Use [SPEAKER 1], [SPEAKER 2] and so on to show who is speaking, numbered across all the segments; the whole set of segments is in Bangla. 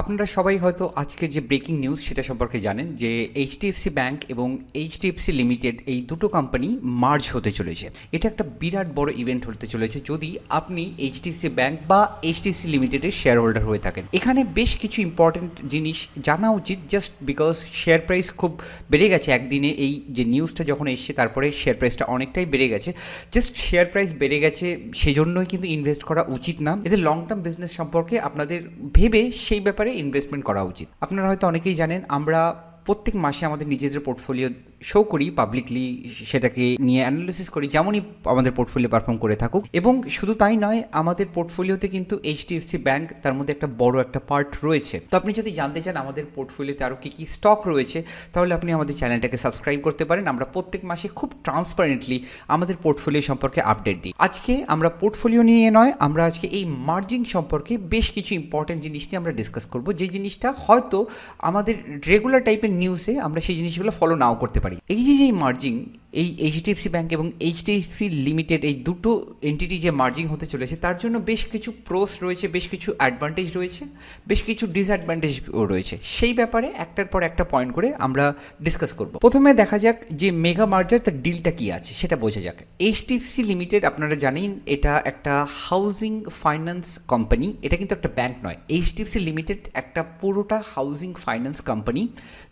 [SPEAKER 1] আপনারা সবাই হয়তো আজকের যে ব্রেকিং নিউজ সেটা সম্পর্কে জানেন যে এইচডিএফসি ব্যাংক এবং এইচডিএফসি লিমিটেড এই দুটো কোম্পানি মার্জ হতে চলেছে। এটা একটা বিরাট বড় ইভেন্ট হতে চলেছে যদি আপনি এইচডিএফসি ব্যাংক বা এইচডিএফসি লিমিটেডের শেয়ার হোল্ডার হয়ে থাকেন। এখানে বেশ কিছু ইম্পর্টেন্ট জিনিস জানা উচিত, জাস্ট বিকজ শেয়ার প্রাইস খুব বেড়ে গেছে একদিনে। এই যে নিউজটা যখন এসছে তারপরে শেয়ার প্রাইসটা অনেকটাই বেড়ে গেছে। জাস্ট শেয়ার প্রাইস বেড়ে গেছে সেজন্যই কিন্তু ইনভেস্ট করা উচিত না। এদের লং টার্ম বিজনেস সম্পর্কে আপনাদের ভেবে সেই ব্যাপারে ইনভেস্টমেন্ট করা উচিত। আপনারা হয়তো অনেকেই জানেন আমরা প্রত্যেক মাসে আমাদের নিজেদের পোর্টফোলিও শো করি পাবলিকলি, সেটাকে নিয়ে অ্যানালিসিস করি যেমনই আমাদের পোর্টফোলিও পারফর্ম করে থাকুক। এবং শুধু তাই নয়, আমাদের পোর্টফোলিওতে কিন্তু এইচডিএফসি ব্যাংক তার মধ্যে একটা বড় একটা পার্ট রয়েছে। তো আপনি যদি জানতে চান আমাদের পোর্টফোলিওতে আরও কী কী স্টক রয়েছে তাহলে আপনি আমাদের চ্যানেলটাকে সাবস্ক্রাইব করতে পারেন। আমরা প্রত্যেক মাসে খুব ট্রান্সপারেন্টলি আমাদের পোর্টফোলিও সম্পর্কে আপডেট দিই। আজকে আমরা পোর্টফোলিও নিয়ে নয়, আমরা আজকে এই মার্জিং সম্পর্কে বেশ কিছু ইম্পর্টেন্ট জিনিস নিয়ে আমরা ডিসকাস করব, যে জিনিসটা হয়তো আমাদের রেগুলার টাইপের নিউজে আমরা সেই জিনিসগুলো ফলো নাও করতে পারি। এই যে মার্জিং, এই এইচডিএফসি ব্যাংক এবং এইচডিএফসি লিমিটেড এই দুটো এন্টিটি যে মার্জিং হতে চলেছে তার জন্য বেশ কিছু প্রোস রয়েছে, বেশ কিছু অ্যাডভান্টেজ রয়েছে, বেশ কিছু ডিসঅ্যাডভান্টেজও রয়েছে। সেই ব্যাপারে একটার পর একটা পয়েন্ট করে আমরা ডিসকাস করব। প্রথমে দেখা যাক যে মেগা মার্জার তার ডিলটা কি আছে সেটা বোঝা যাক। এইচডিএফসি লিমিটেড আপনারা জানেন এটা একটা হাউজিং ফাইন্যান্স কোম্পানি, এটা কিন্তু একটা ব্যাংক নয়। এইচডিএফসি লিমিটেড একটা পুরোটা হাউজিং ফাইন্যান্স কোম্পানি,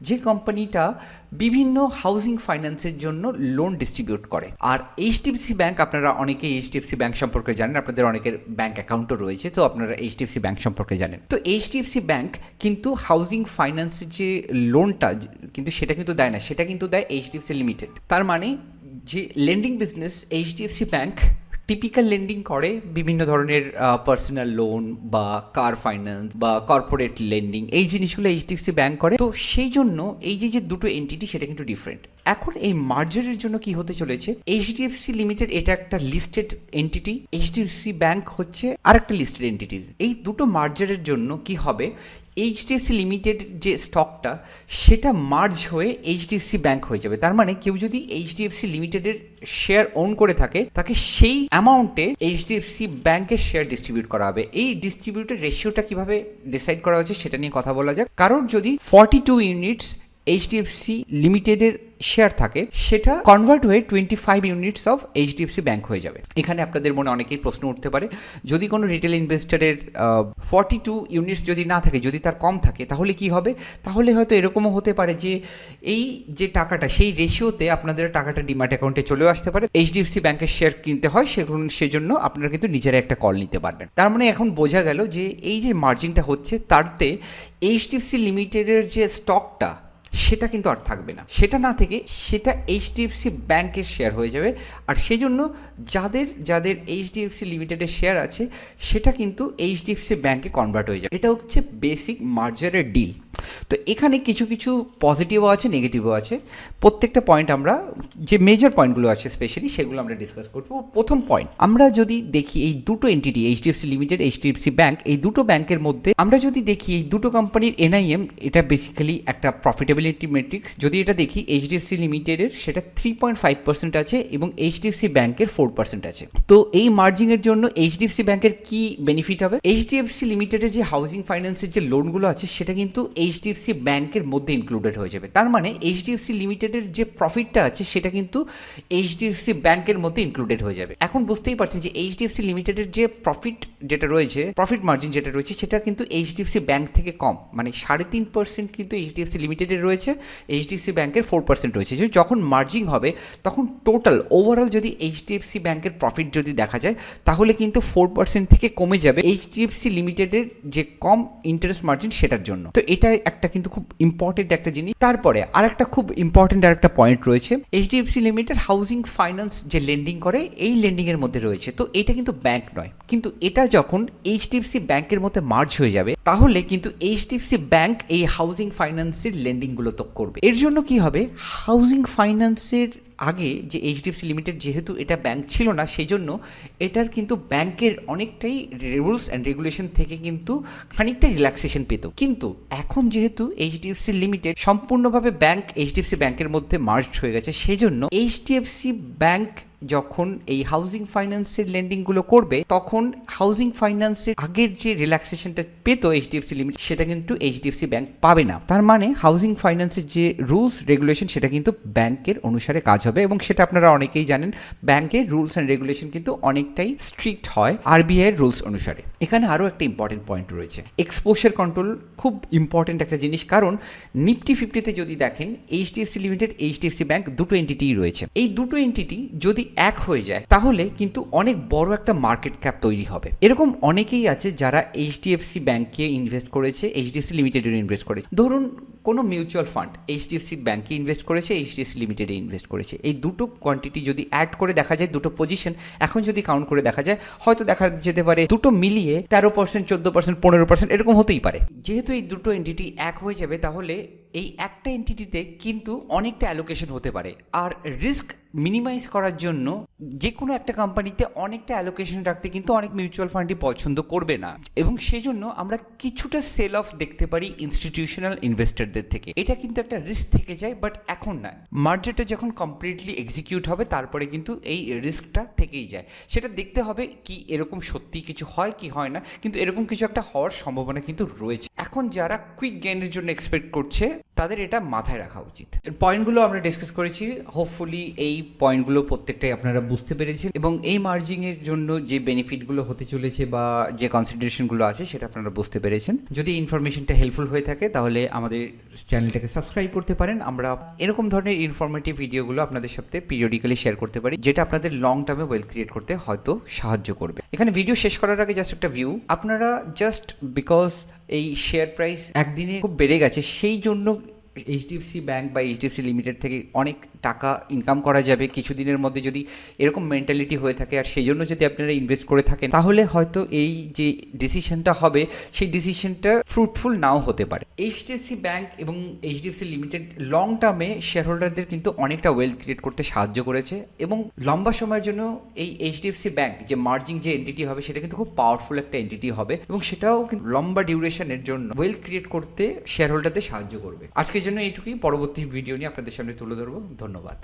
[SPEAKER 1] যে কোম্পানিটা বিভিন্ন হাউজিং ফাইন্যান্সের জন্য লোন ডিস্ট্রিবিউট করে। আর এইচডিএফসি ব্যাংক, আপনারা অনেকেই এইচডিএফসি ব্যাংক সম্পর্কে জানেন, আপনাদের অনেকের ব্যাংক অ্যাকাউন্টও রয়েছে, তো আপনারা এইচডিএফসি ব্যাংক সম্পর্কে জানেন। তো এইচডিএফসি ব্যাংক কিন্তু হাউজিং ফাইন্যান্সের যে লোনটা কিন্তু সেটা কিন্তু দেয় না, সেটা কিন্তু দেয় এইচডিএফসি লিমিটেড। তার মানে যে lending business HDFC bank typical lending করে, বিভিন্ন ধরনের পার্সোনাল লোন বা কার ফাইন্যান্স বা কর্পোরেট লেন্ডিং, এই জিনিসগুলো এইচডিএফসি ব্যাংক করে। তো সেই জন্য এই যে দুটো এন্টিটি সেটা কিন্তু ডিফারেন্ট। এখন এই মার্জারের জন্য কি হতে চলেছে, এইচডিএফসি লিমিটেড এটা একটা লিস্টেড এন্টিটি, এইচডিএফসি ব্যাংক হচ্ছে আর একটা লিস্টেড এন্টিটি। এই দুটো মার্জারের জন্য কি হবে, এইচডিএফসি লিমিটেড যে স্টকটা সেটা মার্জ হয়ে এইচডিএফসি ব্যাংক হয়ে যাবে। তার মানে কেউ যদি এইচডিএফসি লিমিটেডের শেয়ার ওন করে থাকে তাকে সেই অ্যামাউন্টে এইচডিএফসি ব্যাংকের শেয়ার ডিস্ট্রিবিউট করা হবে। এই ডিস্ট্রিবিউটের রেশিওটা কিভাবে ডিসাইড করা হচ্ছে সেটা নিয়ে কথা বলা যাক। কারোর যদি 42 ইউনিটস এইচডিএফসি লিমিটেডের শেয়ার থাকে, সেটা কনভার্ট হয়ে 25 ইউনিটস অফ এইচডিএফসি ব্যাংক হয়ে যাবে। এখানে আপনাদের মনে অনেকেই প্রশ্ন উঠতে পারে, যদি কোনো রিটেল ইনভেস্টারের 42 ইউনিটস যদি না থাকে, যদি তার কম থাকে, তাহলে কি হবে? তাহলে হয়তো এরকমও হতে পারে যে এই যে টাকাটা, সেই রেশিওতে আপনাদের টাকাটা ডিম্যাট অ্যাকাউন্টে চলেও আসতে পারে। এইচডিএফসি ব্যাংকের শেয়ার কিনতে হয়, সেজন্য আপনারা কিন্তু নিজেরা একটা কল নিতে পারবেন। তার মানে এখন বোঝা গেল যে এই যে মার্জিনটা হচ্ছে তারতে এইচডিএফসি লিমিটেডের যে স্টকটা সেটা কিন্তু আর থাকবে না, সেটা না থেকে সেটা এইচডিএফসি ব্যাংকের শেয়ার হয়ে যাবে। আর সেই জন্য যাদের এইচডিএফসি লিমিটেডের শেয়ার আছে সেটা কিন্তু এইচডিএফসি ব্যাংকে কনভার্ট হয়ে যাবে। এটা হচ্ছে বেসিক মার্জারের ডিল। তো এখানে কিছু কিছু পজিটিভও আছে, নেগেটিভও আছে। প্রত্যেকটা পয়েন্ট আমরা যে মেজর পয়েন্টগুলো আছে স্পেশালি সেগুলো আমরা ডিসকাস করবো। প্রথম পয়েন্ট, আমরা যদি দেখি এই দুটো entity HDFC limited, HDFC bank, এই দুটো ব্যাংকের মধ্যে আমরা যদি দেখি এই দুটো কোম্পানির এনআইএম, এটা বেসিক্যালি একটা প্রফিটেবিলিটি মেট্রিক্স। যদি এটা দেখি এইচডিএফসি লিমিটেডের সেটা 3.5% আছে এবং এইচডিএফসি ব্যাংকের 4% আছে। তো এই মার্জিংয়ের জন্য এইচডিএফসি ব্যাংকের কি বেনিফিট হবে? এইচডিএফসি লিমিটেডের যে হাউজিং ফাইন্যান্সের যে লোনগুলো আছে সেটা কিন্তু এইচডিএফসি ব্যাংকের মধ্যে ইনক্লুডেড হয়ে যাবে। তার মানে এইচডিএফসি লিমিটেডের যে প্রফিটটা আছে সেটা কিন্তু এইচডিএফসি ব্যাংকের মধ্যে ইনক্লুডেড হয়ে যাবে। এখন বুঝতেই পারছেন যে এইচডিএফসি লিমিটেডের যে প্রফিট যেটা রয়েছে, প্রফিট মার্জিন যেটা রয়েছে, সেটা কিন্তু এইচডিএফসি ব্যাংক থেকে কম, মানে 3.5% কিন্তু এইচডিএফসি লিমিটেডের রয়েছে, এইচডিএফসি ব্যাংকের 4% রয়েছে। যখন মার্জিং হবে তখন টোটাল ওভারঅল যদি এইচডিএফসি ব্যাংকের প্রফিট যদি দেখা যায় তাহলে কিন্তু 4% থেকে কমে যাবে এইচডিএফসি লিমিটেডের যে কম ইন্টারেস্ট মার্জিন সেটার জন্য। তো এটা একটা কিন্তু খুব ইম্পর্টেন্ট একটা জিনিস। তারপরে আর একটা খুব ইম্পর্টেন্ট আর একটা পয়েন্ট রয়েছে, এইচডিএফসি লিমিটেড হাউজিং ফাইন্যান্স যে লেন্ডিং করে এই লেন্ডিং এর মধ্যে রয়েছে। তো এটা কিন্তু ব্যাংক নয়, কিন্তু এটা যখন এইচডিএফসি ব্যাংকের মধ্যে মার্জ হয়ে যাবে তাহলে কিন্তু এইচডিএফসি ব্যাংক এই হাউজিং ফাইন্যান্সের লেন্ডিং গুলো তো করবে। এর জন্য কি হবে, হাউজিং ফাইন্যান্সের আগে যে এইচডিএফসি লিমিটেড যেহেতু এটা ব্যাংক ছিল না, সেই জন্য এটার কিন্তু ব্যাংকের অনেকটাই রুলস অ্যান্ড রেগুলেশন থেকে কিন্তু খানিকটা রিল্যাক্সেশন পেত। কিন্তু এখন যেহেতু এইচডিএফসি লিমিটেড সম্পূর্ণভাবে ব্যাংক এইচডিএফসি ব্যাংকের মধ্যে মার্জড হয়ে গেছে, সেই জন্য এইচডিএফসি ব্যাংক যখন এই হাউজিং ফাইন্যান্সের লেন্ডিংগুলো করবে, তখন হাউজিং ফাইন্যান্সের আগের যে রিল্যাক্সেশনটা পেতো এইচডিএফসি লিমিটেড, সেটা কিন্তু এইচডিএফসি ব্যাংক পাবে না। তার মানে হাউজিং ফাইন্যান্সের যে রুলস রেগুলেশন সেটা কিন্তু ব্যাংকের অনুসারে কাজ হবে, এবং সেটা আপনারা অনেকেই জানেন ব্যাংকের রুলস অ্যান্ড রেগুলেশন কিন্তু অনেকটাই স্ট্রিক্ট হয় আরবিআই এর রুলস অনুসারে। এখানে আরও একটা ইম্পর্টেন্ট পয়েন্ট রয়েছে, এক্সপোজার কন্ট্রোল খুব ইম্পর্টেন্ট একটা জিনিস, কারণ নিফটি 50-তে যদি দেখেন এইচডিএফসি লিমিটেড, এইচডিএফসি ব্যাংক দুটো এন্টিটিই রয়েছে। এই দুটো এন্টিটি যদি এক হয়ে যায় তাহলে কিন্তু অনেক বড় একটা মার্কেট ক্যাপ তৈরি হবে। এরকম অনেকেই আছে যারা এইচডিএফসি ব্যাংকে ইনভেস্ট করেছে, এইচডিএফসি লিমিটেডে ইনভেস্ট করেছে। ধরুন কোনো মিউচুয়াল ফান্ড এইচডিএফসি ব্যাংকে ইনভেস্ট করেছে, এইচডিএফসি লিমিটেডে ইনভেস্ট করেছে। এই দুটো কোয়ান্টিটি যদি অ্যাড করে দেখা যায়, দুটো পজিশন এখন যদি কাউন্ট করে দেখা যায়, হয়তো দেখা যেতে পারে দুটো মিলিয়ে 13%, 14%, 15% এরকম হতেই পারে। যেহেতু এই দুটো এন্টিটি এক হয়ে যাবে, তাহলে এই একটা এন্টিটিতে কিন্তু অনেকটা অ্যালোকেশন হতে পারে। আর রিস্ক মিনিমাইজ করার জন্য যে কোনো একটা কোম্পানিতে অনেকটা অ্যালোকেশন রাখতে কিন্তু অনেক মিউচুয়াল ফান্ডই পছন্দ করবে না, এবং সেজন্য আমরা কিছুটা সেল অফ দেখতে পারি ইনস্টিটিউশনাল ইনভেস্টরদের থেকে। এটা কিন্তু একটা রিস্ক থেকে যায়, বাট এখন না। মার্জারটা যখন কমপ্লিটলি এক্সিকিউট হবে তারপরে কিন্তু এই রিস্কটা থেকেই যায়। সেটা দেখতে হবে কি এরকম সত্যি কিছু হয় কি হয় না, কিন্তু এরকম কিছু একটা হওয়ার সম্ভাবনা কিন্তু রয়েছে। এখন যারা কুইক গেইনের জন্য এক্সপেক্ট করছে তাদের এটা মাথায় রাখা উচিত। পয়েন্টগুলো আমরা ডিসকাস করেছি, হোপফুলি এই পয়েন্টগুলো প্রত্যেকটাই আপনারা বুঝতে পেরেছেন, এবং এই মার্জিংয়ের জন্য যে বেনিফিটগুলো হতে চলেছে বা যে কনসিডারেশনগুলো আছে সেটা আপনারা বুঝতে পেরেছেন। যদি ইনফরমেশনটা হেল্পফুল হয়ে থাকে তাহলে আমাদের চ্যানেলটাকে সাবস্ক্রাইব করতে পারেন। আমরা এরকম ধরনের ইনফরমেটিভ ভিডিওগুলো আপনাদের সাথে পিরিয়ডিক্যালি শেয়ার করতে পারি, যেটা আপনাদের লং টার্মে ওয়েলথ ক্রিয়েট করতে হয়তো সাহায্য করবে। এখানে ভিডিও শেষ করার আগে জাস্ট একটা ভিউ, আপনারা জাস্ট বিকজ এই শেয়ার প্রাইস একদিনে খুব বেড়ে গেছে সেই জন্য এইচডিএফসি ব্যাংক বা এইচডিএফসি লিমিটেড থেকে অনেক টাকা ইনকাম করা যাবে কিছুদিনের মধ্যে, যদি এরকম মেন্টালিটি হয়ে থাকে আর সেই জন্য যদি আপনারা ইনভেস্ট করে থাকেন, তাহলে হয়তো এই যে ডিসিশনটা হবে সেই ডিসিশনটা ফ্রুটফুল নাও হতে পারে। এইচডিএফসি ব্যাংক এবং এইচডিএফসি লিমিটেড লং টার্মে শেয়ার হোল্ডারদের কিন্তু অনেকটা ওয়েলথ ক্রিয়েট করতে সাহায্য করেছে, এবং লম্বা সময়ের জন্য এই এইচডিএফসি ব্যাংক যে মার্জিং যে এন্টিটি হবে সেটা কিন্তু খুব পাওয়ারফুল একটা এন্টিটি হবে, এবং সেটাও কিন্তু লম্বা ডিউরেশনের জন্য ওয়েলথ ক্রিয়েট করতে শেয়ার হোল্ডারদের সাহায্য করবে। আজকের জন্য এইটুকুই, পরবর্তী ভিডিও নিয়ে আপনাদের সামনে তুলে ধরবো। ধন্যবাদ।